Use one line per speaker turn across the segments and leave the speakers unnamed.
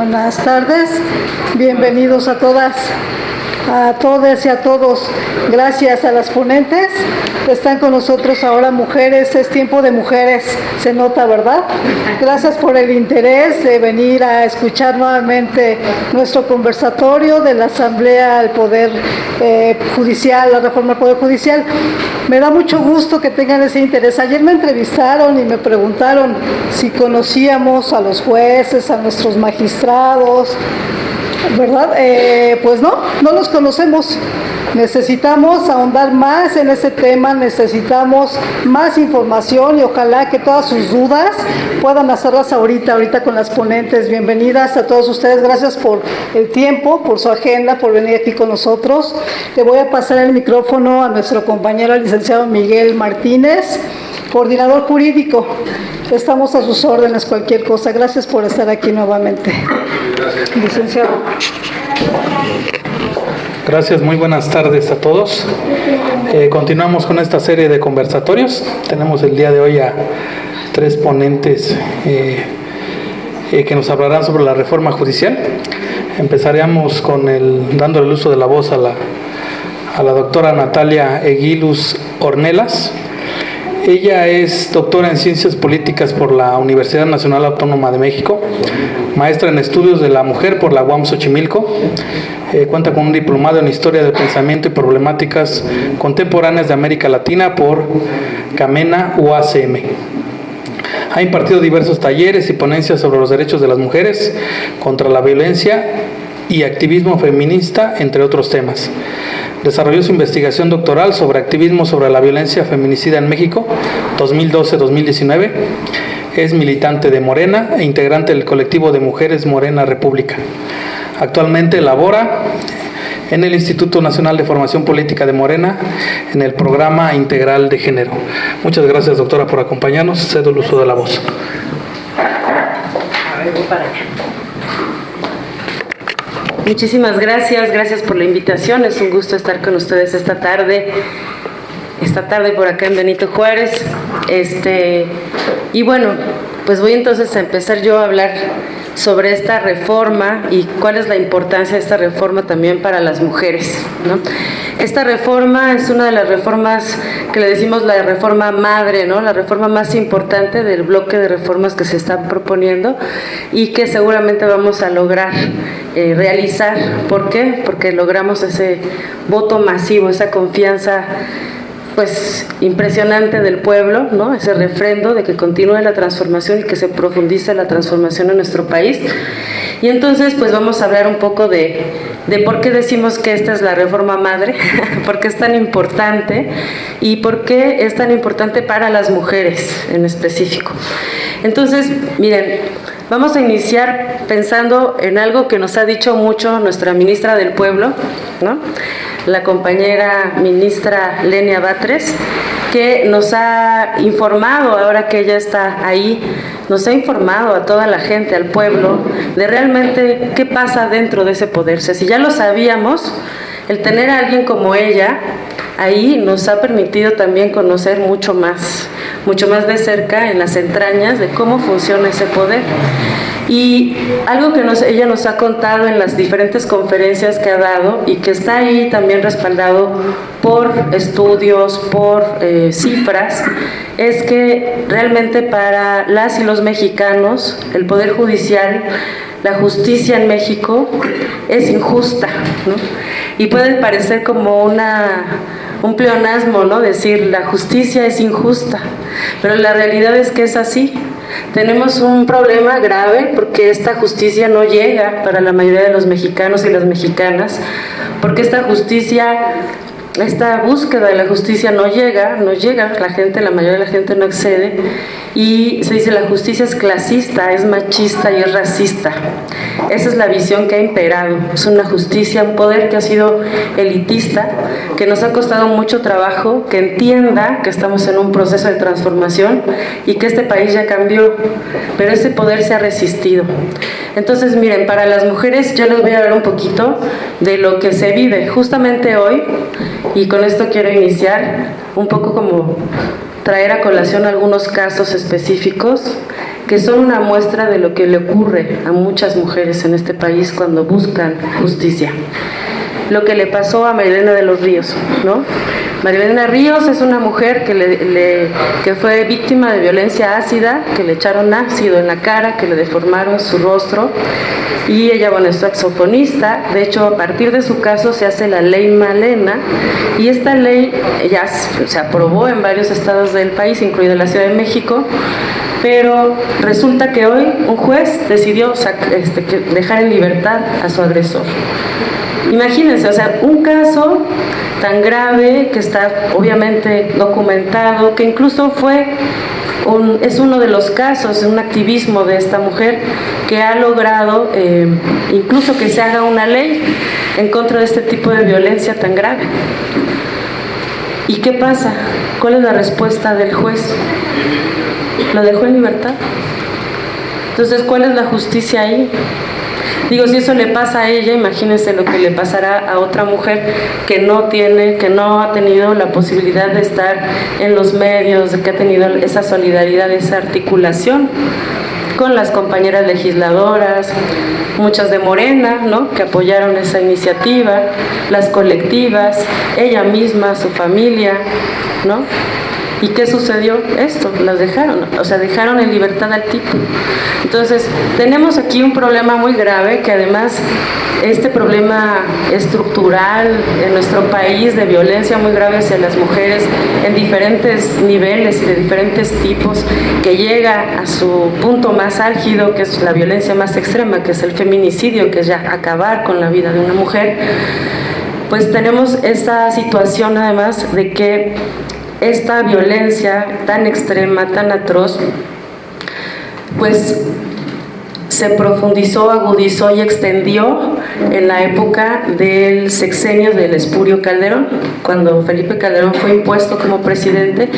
Buenas tardes, bienvenidos a todas, a todos y a todos. Gracias a las ponentes. Están con nosotros ahora mujeres, es tiempo de mujeres, se nota, ¿verdad? Gracias por el interés de venir a escuchar nuevamente nuestro conversatorio de la Asamblea al Poder Judicial, la reforma al Poder Judicial. Me da mucho gusto que tengan ese interés. Ayer me entrevistaron y me preguntaron si conocíamos a los jueces, a nuestros magistrados, ¿verdad? Pues no los conocemos. Necesitamos ahondar más en ese tema, necesitamos más información y ojalá que todas sus dudas puedan hacerlas ahorita con las ponentes. Bienvenidas a todos ustedes, gracias por el tiempo, por su agenda, por venir aquí con nosotros. Le voy a pasar el micrófono a nuestro compañero, el licenciado Miguel Martínez, coordinador jurídico. Estamos a sus órdenes, cualquier cosa. Gracias por estar aquí nuevamente. Gracias. Licenciado.
Gracias, muy buenas tardes a todos. Continuamos con esta serie de conversatorios. Tenemos el día de hoy a 3 ponentes que nos hablarán sobre la reforma judicial. Empezaríamos con dándole el uso de la voz a la doctora Natalia Eguiluz Ornelas. Ella es doctora en Ciencias Políticas por la Universidad Nacional Autónoma de México, maestra en Estudios de la Mujer por la UAM Xochimilco, cuenta con un diplomado en Historia del Pensamiento y Problemáticas Contemporáneas de América Latina por Camena UACM. Ha impartido diversos talleres y ponencias sobre los derechos de las mujeres, contra la violencia y activismo feminista, entre otros temas. Desarrolló su investigación doctoral sobre activismo sobre la violencia feminicida en México, 2012-2019. Es militante de Morena e integrante del colectivo de Mujeres Morena República. Actualmente labora en el Instituto Nacional de Formación Política de Morena, en el Programa Integral de Género. Muchas gracias, doctora, por acompañarnos. Cedo el uso de la voz.
Muchísimas gracias por la invitación. Es un gusto estar con ustedes esta tarde por acá en Benito Juárez. Y bueno, pues voy entonces a empezar yo a hablar sobre esta reforma y cuál es la importancia de esta reforma también para las mujeres, ¿no? Esta reforma es una de las reformas que le decimos la reforma madre, ¿no? La reforma más importante del bloque de reformas que se están proponiendo y que seguramente vamos a lograr realizar. ¿Por qué? Porque logramos ese voto masivo, esa confianza pues impresionante del pueblo, ¿no? Ese refrendo de que continúe la transformación y que se profundice la transformación en nuestro país. Y entonces pues vamos a hablar un poco de por qué decimos que esta es la reforma madre, por qué es tan importante y por qué es tan importante para las mujeres en específico. Entonces, miren, vamos a iniciar pensando en algo que nos ha dicho mucho nuestra ministra del Pueblo, ¿no? La compañera ministra Lenia Batres, que nos ha informado, ahora que ella está ahí, nos ha informado a toda la gente, al pueblo, de realmente qué pasa dentro de ese poder. O sea, si ya lo sabíamos, el tener a alguien como ella ahí nos ha permitido también conocer mucho más de cerca, en las entrañas de cómo funciona ese poder. Y algo que ella nos ha contado en las diferentes conferencias que ha dado y que está ahí también respaldado por estudios, por cifras, es que realmente para las y los mexicanos el Poder Judicial, la justicia en México es injusta, ¿no? Y puede parecer como un pleonasmo, ¿no? Decir la justicia es injusta, pero la realidad es que es así. Tenemos un problema grave porque esta justicia no llega para la mayoría de los mexicanos y las mexicanas, porque esta búsqueda de la justicia no llega, la mayoría de la gente no accede, y se dice la justicia es clasista, es machista y es racista. Esa es la visión que ha imperado. Es una justicia, un poder que ha sido elitista, que nos ha costado mucho trabajo que entienda que estamos en un proceso de transformación y que este país ya cambió, pero ese poder se ha resistido. Entonces, miren, para las mujeres yo les voy a hablar un poquito de lo que se vive justamente hoy, y con esto quiero iniciar un poco como traer a colación algunos casos específicos que son una muestra de lo que le ocurre a muchas mujeres en este país cuando buscan justicia. Lo que le pasó a Marilena de los Ríos, ¿no? Marilena Ríos es una mujer que fue víctima de violencia ácida, que le echaron ácido en la cara, que le deformaron su rostro, y ella, bueno, es saxofonista. De hecho, a partir de su caso se hace la ley Malena, y esta ley ya se aprobó en varios estados del país, incluida la Ciudad de México, pero resulta que hoy un juez decidió dejar en libertad a su agresor. Imagínense, o sea, un caso tan grave que está obviamente documentado, que incluso es uno de los casos de un activismo de esta mujer que ha logrado incluso que se haga una ley en contra de este tipo de violencia tan grave. ¿Y qué pasa? ¿Cuál es la respuesta del juez? Lo dejó en libertad. Entonces, ¿cuál es la justicia ahí? Digo, si eso le pasa a ella, imagínense lo que le pasará a otra mujer que no ha tenido la posibilidad de estar en los medios, que ha tenido esa solidaridad, esa articulación con las compañeras legisladoras, muchas de Morena, ¿no?, que apoyaron esa iniciativa, las colectivas, ella misma, su familia, ¿no? ¿Y qué sucedió? Esto, las dejaron, o sea, dejaron en libertad al tipo. Entonces, tenemos aquí un problema muy grave, que además, este problema estructural en nuestro país de violencia muy grave hacia las mujeres en diferentes niveles y de diferentes tipos, que llega a su punto más álgido, que es la violencia más extrema, que es el feminicidio, que es ya acabar con la vida de una mujer. Pues tenemos esta situación además de que esta violencia tan extrema, tan atroz, pues se profundizó, agudizó y extendió en la época del sexenio del Espurio Calderón. Cuando Felipe Calderón fue impuesto como presidente,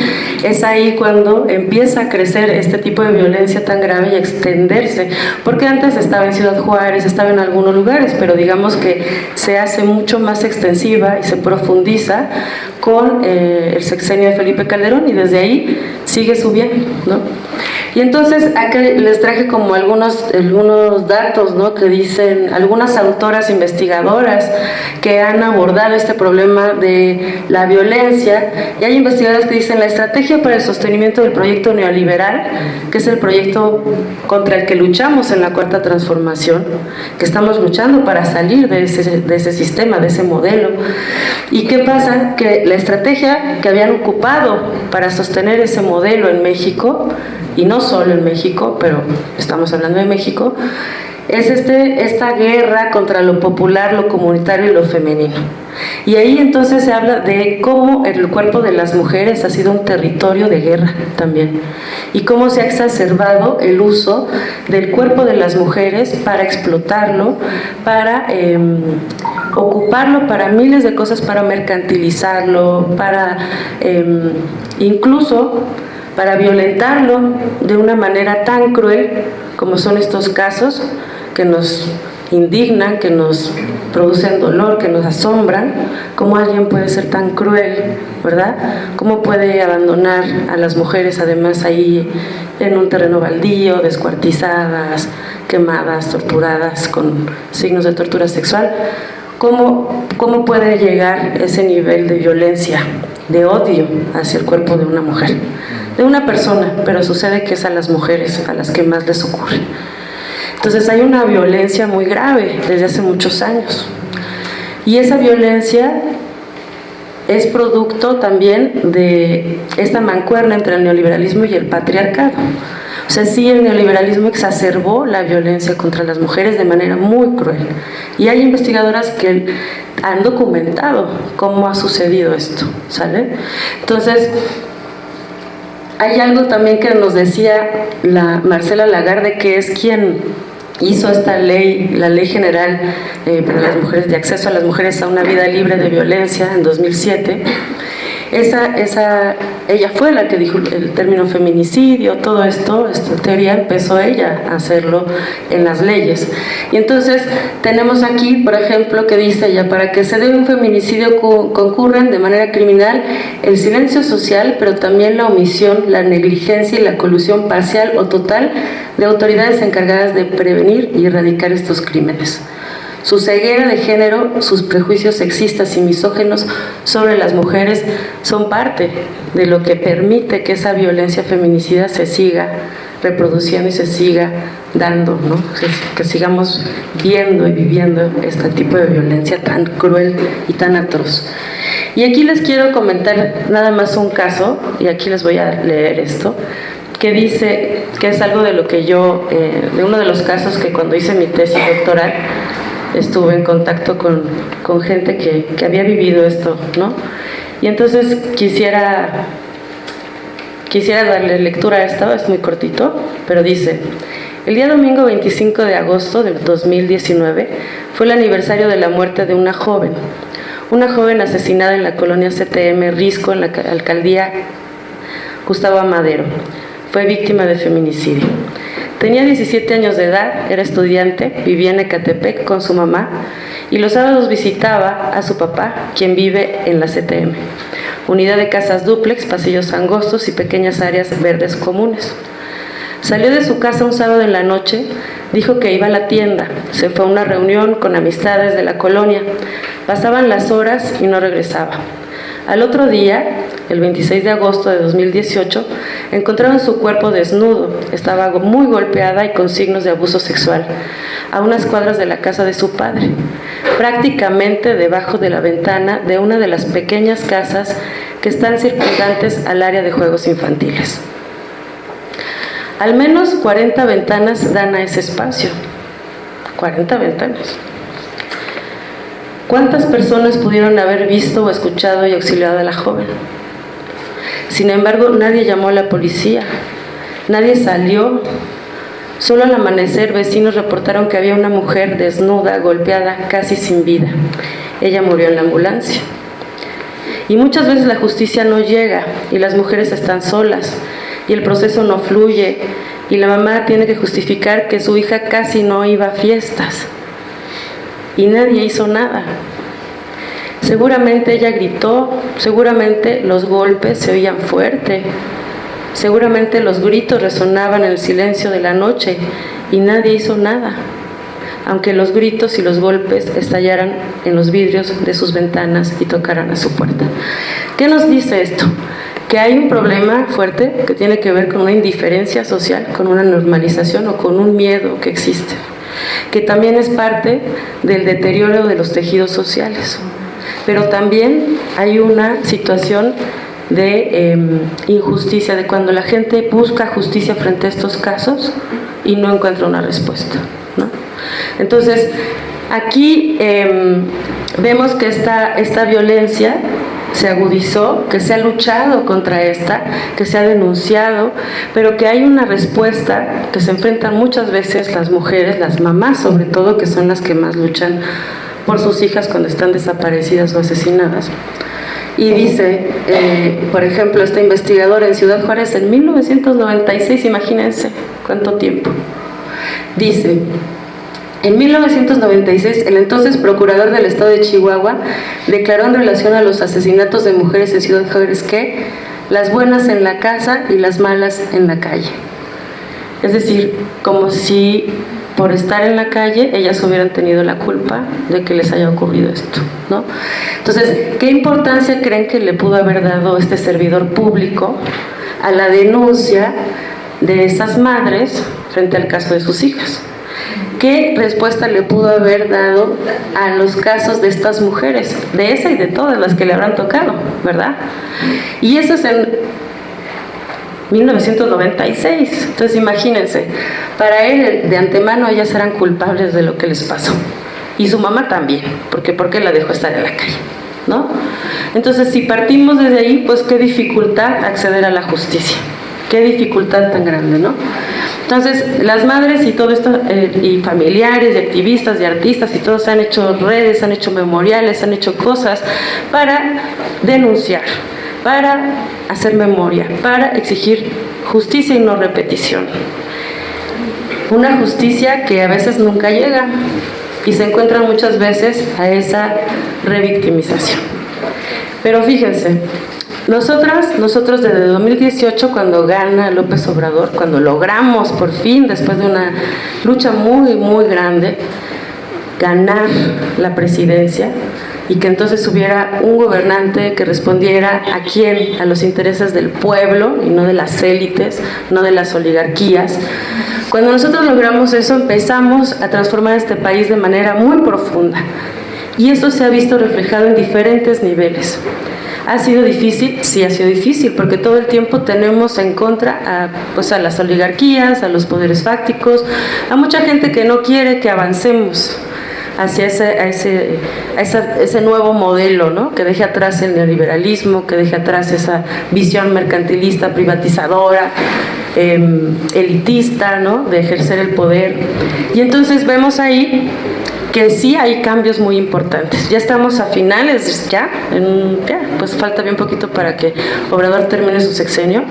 es ahí cuando empieza a crecer este tipo de violencia tan grave y a extenderse, porque antes estaba en Ciudad Juárez, estaba en algunos lugares, pero digamos que se hace mucho más extensiva y se profundiza con el sexenio de Felipe Calderón, y desde ahí sigue subiendo, ¿no? Y entonces acá les traje como algunos datos, ¿no?, que dicen algunas autoras investigadoras que han abordado este problema de la violencia, y hay investigadoras que dicen: la estrategia para el sostenimiento del proyecto neoliberal, que es el proyecto contra el que luchamos en la Cuarta Transformación, que estamos luchando para salir de ese sistema, de ese modelo. ¿Y qué pasa? Que la estrategia que habían ocupado para sostener ese modelo en México, y no solo en México, pero estamos hablando de México, es esta guerra contra lo popular, lo comunitario y lo femenino. Y ahí entonces se habla de cómo el cuerpo de las mujeres ha sido un territorio de guerra también, y cómo se ha exacerbado el uso del cuerpo de las mujeres para explotarlo, para ocuparlo para miles de cosas, para mercantilizarlo, para incluso para violentarlo de una manera tan cruel como son estos casos que nos indignan, que nos producen dolor, que nos asombran. ¿Cómo alguien puede ser tan cruel, verdad? ¿Cómo puede abandonar a las mujeres además ahí en un terreno baldío, descuartizadas, quemadas, torturadas con signos de tortura sexual? ¿Cómo puede llegar ese nivel de violencia, de odio hacia el cuerpo de una mujer, de una persona? Pero sucede que es a las mujeres a las que más les ocurre. Entonces hay una violencia muy grave desde hace muchos años, y esa violencia es producto también de esta mancuerna entre el neoliberalismo y el patriarcado. O sea, sí, el neoliberalismo exacerbó la violencia contra las mujeres de manera muy cruel, y hay investigadoras que han documentado cómo ha sucedido esto, ¿sale? Entonces, hay algo también que nos decía Marcela Lagarde, que es quien hizo esta ley, la Ley General para las Mujeres, de acceso a las mujeres a una vida libre de violencia, en 2007. ella fue la que dijo el término feminicidio, todo esto, esta teoría empezó ella a hacerlo en las leyes. Y entonces tenemos aquí, por ejemplo, que dice ella, para que se dé un feminicidio concurren de manera criminal el silencio social, pero también la omisión, la negligencia y la colusión parcial o total de autoridades encargadas de prevenir y erradicar estos crímenes. Su ceguera de género, sus prejuicios sexistas y misóginos sobre las mujeres son parte de lo que permite que esa violencia feminicida se siga reproduciendo y se siga dando, ¿no? Que sigamos viendo y viviendo este tipo de violencia tan cruel y tan atroz. Y aquí les quiero comentar nada más un caso, y aquí les voy a leer esto, que dice, que es algo de lo que yo, de uno de los casos que cuando hice mi tesis doctoral, estuve en contacto con gente que había vivido esto, ¿no? Y entonces quisiera darle lectura a esto, es muy cortito, pero dice: el día domingo 25 de agosto del 2019 fue el aniversario de la muerte de una joven asesinada en la colonia CTM Risco, en la alcaldía Gustavo Amadero. Fue víctima de feminicidio. Tenía 17 años de edad, era estudiante, vivía en Ecatepec con su mamá y los sábados visitaba a su papá, quien vive en la CTM, unidad de casas dúplex, pasillos angostos y pequeñas áreas verdes comunes. Salió de su casa un sábado en la noche, dijo que iba a la tienda, se fue a una reunión con amistades de la colonia, pasaban las horas y no regresaba. Al otro día, el 26 de agosto de 2018, encontraron su cuerpo desnudo, estaba muy golpeada y con signos de abuso sexual, a unas cuadras de la casa de su padre, prácticamente debajo de la ventana de una de las pequeñas casas que están circundantes al área de juegos infantiles. Al menos 40 ventanas dan a ese espacio. 40 ventanas. ¿Cuántas personas pudieron haber visto o escuchado y auxiliado a la joven? Sin embargo, nadie llamó a la policía, nadie salió. Solo al amanecer, vecinos reportaron que había una mujer desnuda, golpeada, casi sin vida. Ella murió en la ambulancia. Y muchas veces la justicia no llega y las mujeres están solas y el proceso no fluye y la mamá tiene que justificar que su hija casi no iba a fiestas. Y nadie hizo nada. Seguramente ella gritó, seguramente los golpes se oían fuerte, seguramente los gritos resonaban en el silencio de la noche y nadie hizo nada, aunque los gritos y los golpes estallaran en los vidrios de sus ventanas y tocaran a su puerta. ¿Qué nos dice esto? Que hay un problema fuerte que tiene que ver con una indiferencia social, con una normalización o con un miedo que existe, que también es parte del deterioro de los tejidos sociales. Pero también hay una situación de injusticia, de cuando la gente busca justicia frente a estos casos y no encuentra una respuesta, ¿no? Entonces, aquí vemos que esta violencia se agudizó, que se ha luchado contra esta, que se ha denunciado, pero que hay una respuesta que se enfrentan muchas veces las mujeres, las mamás sobre todo, que son las que más luchan por sus hijas cuando están desaparecidas o asesinadas. Y dice, por ejemplo, esta investigadora en Ciudad Juárez en 1996, imagínense cuánto tiempo, dice: en 1996, el entonces procurador del estado de Chihuahua declaró en relación a los asesinatos de mujeres en Ciudad Juárez que las buenas en la casa y las malas en la calle. Es decir, como si por estar en la calle ellas hubieran tenido la culpa de que les haya ocurrido esto, ¿no? Entonces, ¿qué importancia creen que le pudo haber dado este servidor público a la denuncia de esas madres frente al caso de sus hijas? ¿Qué respuesta le pudo haber dado a los casos de estas mujeres, de esa y de todas las que le habrán tocado, verdad? Y eso es en 1996. Entonces imagínense, para él de antemano ellas eran culpables de lo que les pasó, y su mamá también, porque ¿por qué la dejó estar en la calle?, ¿no? Entonces, si partimos desde ahí, pues qué dificultad acceder a la justicia, qué dificultad tan grande, ¿no? Entonces, las madres y todo esto, y familiares, y activistas, y artistas, y todos han hecho redes, han hecho memoriales, han hecho cosas para denunciar, para hacer memoria, para exigir justicia y no repetición. Una justicia que a veces nunca llega y se encuentra muchas veces a esa revictimización. Pero fíjense, nosotros desde 2018, cuando gana López Obrador, cuando logramos por fin, después de una lucha muy, muy grande, ganar la presidencia y que entonces hubiera un gobernante que respondiera ¿a quién? A los intereses del pueblo y no de las élites, no de las oligarquías. Cuando nosotros logramos eso, empezamos a transformar este país de manera muy profunda y eso se ha visto reflejado en diferentes niveles. ¿Ha sido difícil? Sí, ha sido difícil, porque todo el tiempo tenemos en contra a las oligarquías, a los poderes fácticos, a mucha gente que no quiere que avancemos hacia ese nuevo modelo, ¿no? Que deje atrás el neoliberalismo, que deje atrás esa visión mercantilista, privatizadora, elitista, ¿no? De ejercer el poder. Y entonces vemos ahí que sí hay cambios muy importantes. Ya estamos a finales, pues falta bien poquito para que Obrador termine su sexenio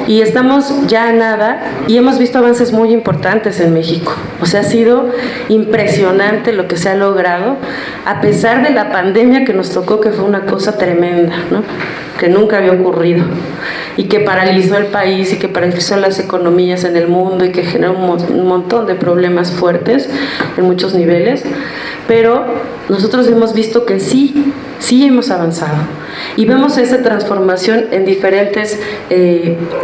y estamos ya a nada y hemos visto avances muy importantes en México. O sea, ha sido impresionante lo que se ha logrado a pesar de la pandemia que nos tocó, que fue una cosa tremenda, ¿no? Que nunca había ocurrido y que paralizó el país y que paralizó las economías en el mundo y que generó un montón de problemas fuertes en muchos niveles, pero nosotros hemos visto que sí hemos avanzado y vemos esa transformación en diferentes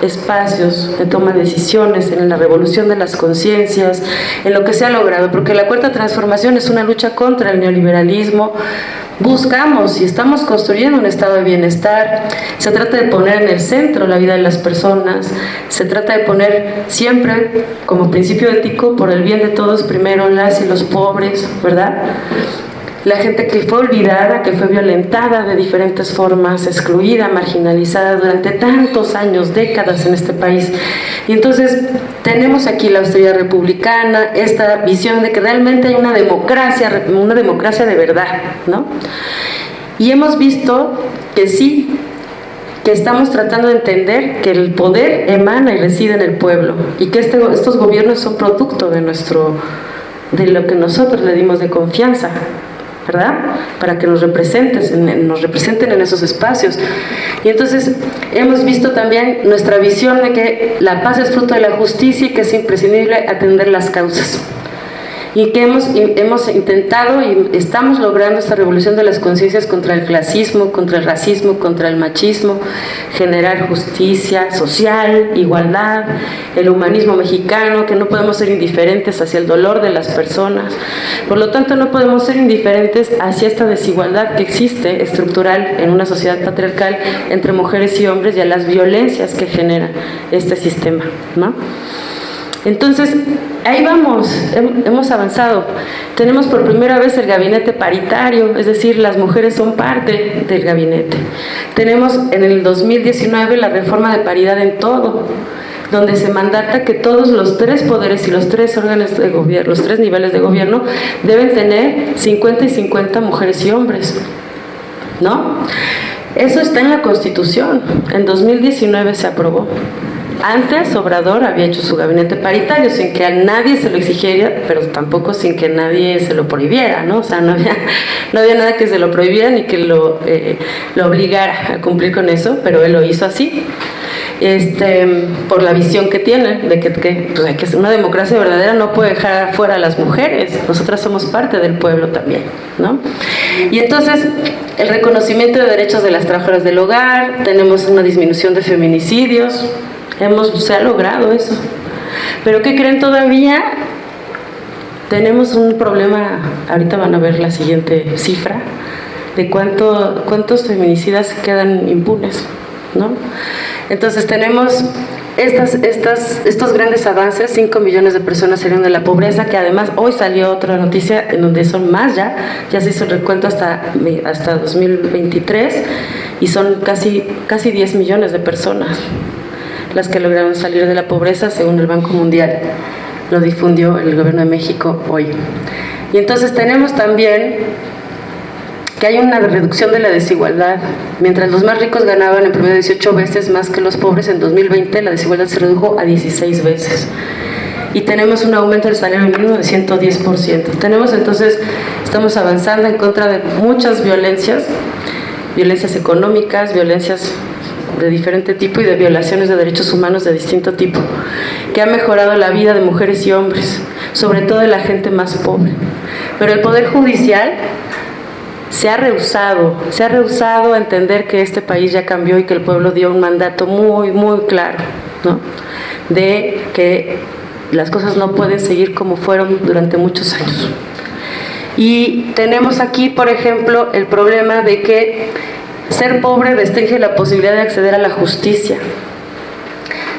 espacios de toma de decisiones, en la revolución de las conciencias, en lo que se ha logrado, porque la cuarta transformación es una lucha contra el neoliberalismo. Buscamos y estamos construyendo un estado de bienestar. Se trata de poner en el centro la vida de las personas, se trata de poner siempre como principio ético por el bien de todos, primero las y los pobres, ¿verdad? La gente que fue olvidada, que fue violentada de diferentes formas, excluida, marginalizada durante tantos años, décadas en este país. Y entonces tenemos aquí la austeridad republicana, esta visión de que realmente hay una democracia de verdad, ¿no? Y hemos visto que sí, que estamos tratando de entender que el poder emana y reside en el pueblo y que estos gobiernos son producto de lo que nosotros le dimos de confianza, ¿verdad? Para que nos representen en esos espacios. Y entonces hemos visto también nuestra visión de que la paz es fruto de la justicia y que es imprescindible atender las causas. Y que hemos intentado y estamos logrando esta revolución de las conciencias contra el clasismo, contra el racismo, contra el machismo, generar justicia social, igualdad, el humanismo mexicano, que no podemos ser indiferentes hacia el dolor de las personas. Por lo tanto, no podemos ser indiferentes hacia esta desigualdad que existe estructural en una sociedad patriarcal entre mujeres y hombres y a las violencias que genera este sistema, ¿no? Entonces, ahí vamos, hemos avanzado. Tenemos por primera vez el gabinete paritario, es decir, las mujeres son parte del gabinete. Tenemos en el 2019 la reforma de paridad en todo, donde se mandata que todos los tres poderes y los tres órganos de gobierno, los tres niveles de gobierno, deben tener 50 y 50 mujeres y hombres, ¿no? Eso está en la Constitución, en 2019 se aprobó. Antes Obrador había hecho su gabinete paritario sin que a nadie se lo exigiera, pero tampoco sin que nadie se lo prohibiera, ¿no? O sea, no había nada que se lo prohibiera ni que lo obligara a cumplir con eso, pero él lo hizo así. Por la visión que tiene de que una democracia verdadera no puede dejar fuera a las mujeres, nosotras somos parte del pueblo también, ¿no? Y entonces el reconocimiento de derechos de las trabajadoras del hogar, tenemos una disminución de feminicidios, se ha logrado eso, pero ¿qué creen? Todavía tenemos un problema. Ahorita van a ver la siguiente cifra de cuántos feminicidas quedan impunes, ¿no? Entonces tenemos estos grandes avances. 5 millones de personas salieron de la pobreza, que además hoy salió otra noticia en donde son más, ya se hizo el recuento hasta 2023 y son casi 10 millones de personas las que lograron salir de la pobreza, según el Banco Mundial. Lo difundió el Gobierno de México hoy. Y entonces tenemos también que hay una reducción de la desigualdad. Mientras los más ricos ganaban en promedio 18 veces más que los pobres, en 2020 la desigualdad se redujo a 16 veces. Y tenemos un aumento del salario mínimo de 110%. Entonces, estamos avanzando en contra de muchas violencias económicas, violencias de diferente tipo y de violaciones de derechos humanos de distinto tipo, que ha mejorado la vida de mujeres y hombres, sobre todo de la gente más pobre. Pero el Poder Judicial se ha rehusado a entender que este país ya cambió y que el pueblo dio un mandato muy, muy claro, ¿no?, de que las cosas no pueden seguir como fueron durante muchos años. Y tenemos aquí, por ejemplo, el problema de que ser pobre restringe la posibilidad de acceder a la justicia.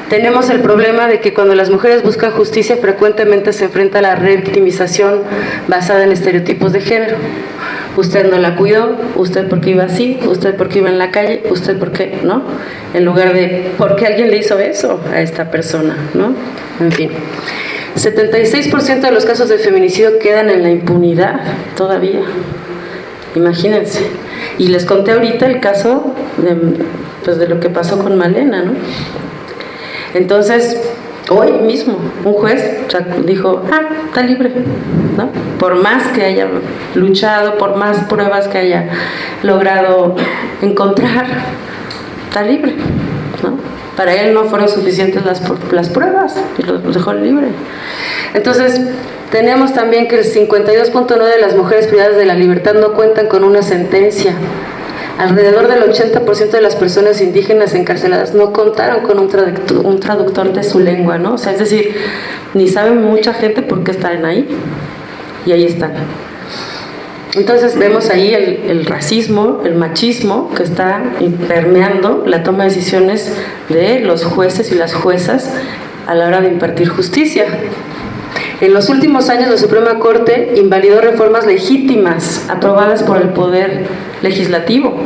Tenemos el problema de que cuando las mujeres buscan justicia frecuentemente se enfrenta a la revictimización basada en estereotipos de género. Usted no la cuidó, usted porque iba así, usted porque iba en la calle, usted porque, ¿no? En lugar de, ¿por qué alguien le hizo eso a esta persona?, ¿no? En fin. 76% de los casos de feminicidio quedan en la impunidad todavía. Imagínense. Y les conté ahorita el caso de lo que pasó con Malena, ¿no? Entonces, hoy mismo un juez dijo, está libre, ¿no? Por más que haya luchado, por más pruebas que haya logrado encontrar, está libre, ¿no? Para él no fueron suficientes las pruebas y los dejó libre. Entonces, tenemos también que el 52.9% de las mujeres privadas de la libertad no cuentan con una sentencia. Alrededor del 80% de las personas indígenas encarceladas no contaron con un traductor de su lengua, ¿no? O sea, es decir, ni saben mucha gente por qué están ahí, y ahí están. Entonces vemos ahí el racismo, el machismo que está permeando la toma de decisiones de los jueces y las juezas a la hora de impartir justicia. En los últimos años la Suprema Corte invalidó reformas legítimas aprobadas por el Poder Legislativo,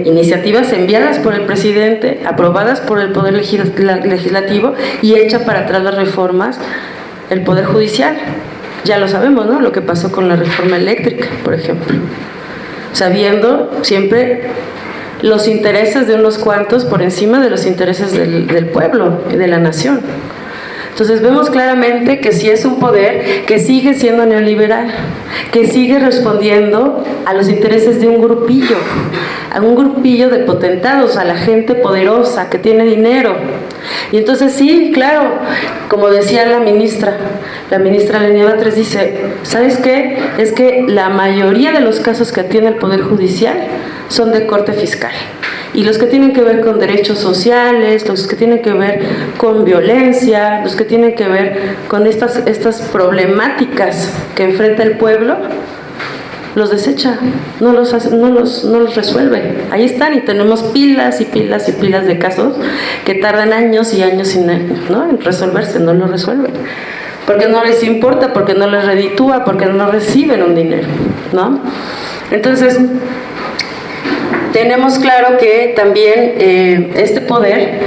iniciativas enviadas por el presidente, aprobadas por el Poder Legislativo y hecha para atrás las reformas el Poder Judicial. Ya lo sabemos, ¿no?, lo que pasó con la reforma eléctrica, por ejemplo, sabiendo siempre los intereses de unos cuantos por encima de los intereses del pueblo y de la nación. Entonces vemos claramente que sí es un poder que sigue siendo neoliberal, que sigue respondiendo a los intereses de un grupillo de potentados, a la gente poderosa que tiene dinero. Y entonces sí, claro, como decía la ministra Lenia Batres, dice, ¿sabes qué? Es que la mayoría de los casos que atiende el Poder Judicial son de corte fiscal. Y los que tienen que ver con derechos sociales, los que tienen que ver con violencia, los que tienen que ver con estas problemáticas que enfrenta el pueblo, los desecha, no los resuelve. Ahí están, y tenemos pilas y pilas y pilas de casos que tardan años y años en resolverse, no lo resuelven. Porque no les importa, porque no les reditúa, porque no reciben un dinero, ¿no? Entonces, tenemos claro que también este poder